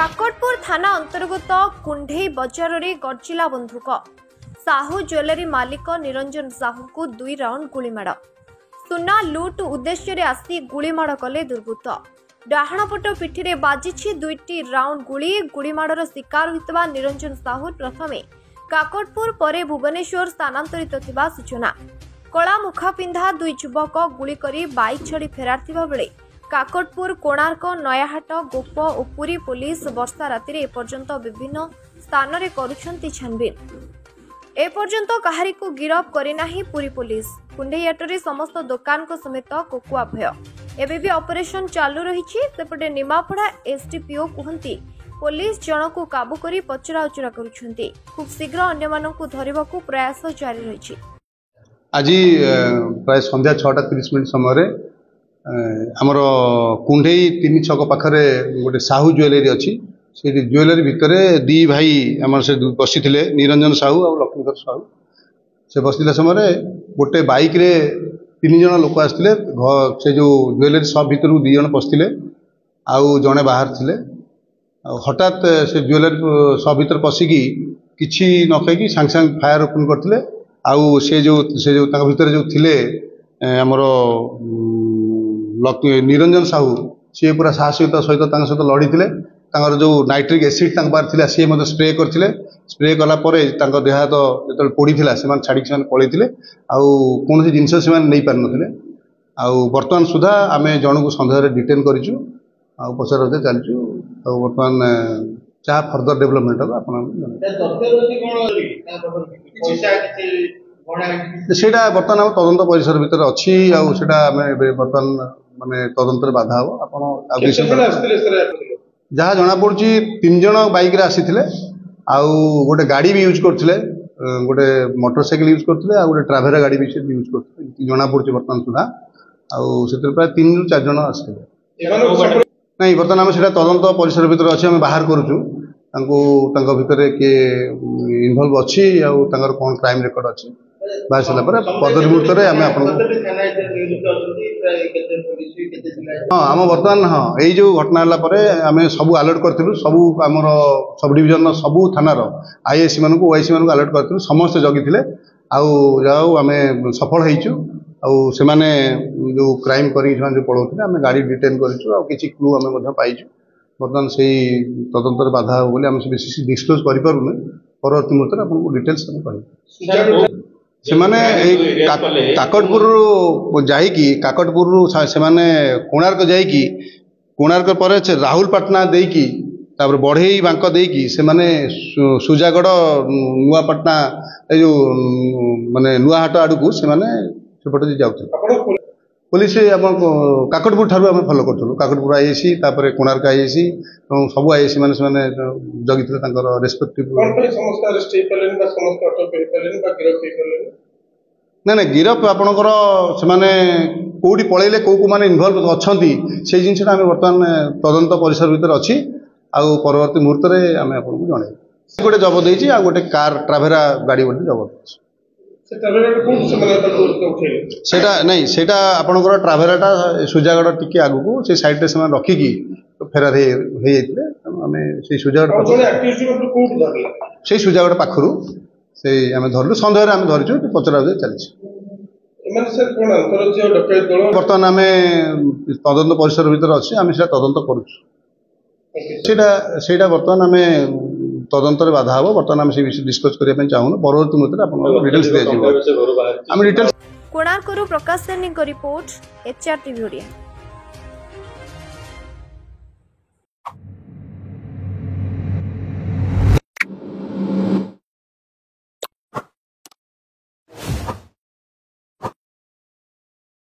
काकटपुर थाना अंतर्गत कुंढई बजार रे गर्जिला बंधुक साहू ज्वेलरी मालिक निरंजन साहू को 2 राउंड गुलीमाड़ सुना लुट उद्देश्य रे आसी गुलीमाड़ कले दुर्बृत्त डाहाण पट पिठी रे बाजिछि 2टी राउंड गुलीमाड़र शिकार होइतबा निरंजन साहू प्रथमे काकटपुर परे भुवनेश्वर स्थानांतरित थिबा सूचना कला मुखा पिंधा 2 युवक गुली करी बाइक छड़ी फेरार थिबा बेले काकटपुर कोणार्क नयाहाट गोप और पुरी पुलिस वर्षा राति एपर्यंत विभिन्न स्थान रे करुछंती छानबीन एपर्यंत कहारी को गिरफ करिना पुरी पुलिस कुंडेयाटरे समस्त दुकान को समेत कोकुआ भय एबे भी ऑपरेशन चालू रही सेपटे निमापड़ा एसडीपीओ कहती पुलिस जन को काबू करी पचरा उचरा करुछंती खूब शीघ्र अन्य मानकु धरिबाकु प्रयास जारी रही। आज प्राय संध्या 6:30 समय आमर कुंढई 3 छक पाखरे गोटे साहू ज्वेलरी अच्छी से ज्वेलरी भितर दी भाई आमर से बसी निरंजन साहू और लक्ष्मीधर साहू से बसला समय गोटे बाइक रे 3 जन लोक आसते से जो ज्वेलरी शॉप भितर 2 जन पशिले आउ जड़े बाहर थे हठात से ज्वेलरी शॉप भितर पशिकी किसी न कहीकि सांगे सांगे फायर ओपन करते आउ से जो भितर जो थिले आमर निरंजन साहू सी पूरा साहसिकता सहित सहित लड़ी जो नाइट्रिक एसिड पारे सी स्प्रे करते स्प्रे कलापर देह हाथ जो पोड़ी से छाड़ी से पलैते कौन जिनस से नहीं पार ना बर्तमान सुधा आम जन को सन्देह डिटेन करूँ पचर चलचु बर्तमान जहाँ फर्दर डेभलपमेंट सेटा बर्तमान आम तदंत परिसर भितर अच्छी बर्तमान माने तदंतर बाधा हम आप जहाँ जना पड़ी 3 जन बाइक रे आसी गोटे गाड़ी भी यूज करते गोटे मोटरसाइकिल यूज करते गोटे ट्राभेरा गाड़ी भी यूज करते जना पड़ी बर्तमान सुधा आउ प्राय 3 ରୁ 4 जन आसते नहीं बर्तमान आम से तदंत परिसर भितर अच्छे आम बाहर करूँ भितर किए इनवल्व अच्छी कौन क्राइम रेकर्ड अच्छी बाहर सारा पदवी मुहूर्त आम आप हाँ आम बर्तमान हाँ यही जो घटना आम सब अलर्ट करूँ सबू आमर सब डिविजन सबू थानार आईएससी मान ओआईसी मान अलर्ट करूँ समस्त जगी आम सफल होइचु से माने जो क्राइम करी जो पढ़ाते आम गाड़ी डिटेन करूँ किसी क्लू आम पाइचु बर्तमान से तदंतर बाधा हो बोली आम बेसी डिस्क्लोज करूँ परवर्ती मुहूर्त आपको डिटेल्स कह से माने काकटपुर जाइकी काकटपुर से माने कोणार्क जाइकी कोणार्क पर राहुलपाटना देकी तापर बढ़ई बांक देकी से माने सुजागढ़ नुआपाटना जो माने नुआहाट आड़ू से माने सेपटे जाऊँ पुलिस काकटपुर ठारू आम फॉलो करूँ काकटपुर आईएससी तापर कोणार्क आईएससी सब आईएससी मैंने जगी रेस्पेक्टिव ना ना गिरफ आपणकर से कौटी पलैले कौ मैंने इनवल्व अच्छा से जिनसा आम बर्तमान तदंत परिसर भितर अच्छी आउ परवर्ती मुहूर्त में आम आपको जन गोटे जबत होती आ गोटे कार ट्राभेरा गाड़ी गोटे जबत सेटा नहीं सेटा आपणकर ट्राभेराटा सुजागढ़ टिके आगु से साइड से रखिकी फेरार आम से सुजागढ़ से सुजागढ़ पाखु से आम धरलु सन्देह आम धरीचु पचरा चलती बर्तमान आम तदंत परिसर भितर अच्छे आम से तदंत करा बर्तमान आम तदंतर बाधा हम बर्तमान आम से डिस्कस करने चाहूँ परवर्ती मुहूर्त आप डिटेल्स दिया कोणार्क प्रकाश सैनी रिपोर्ट HR TV।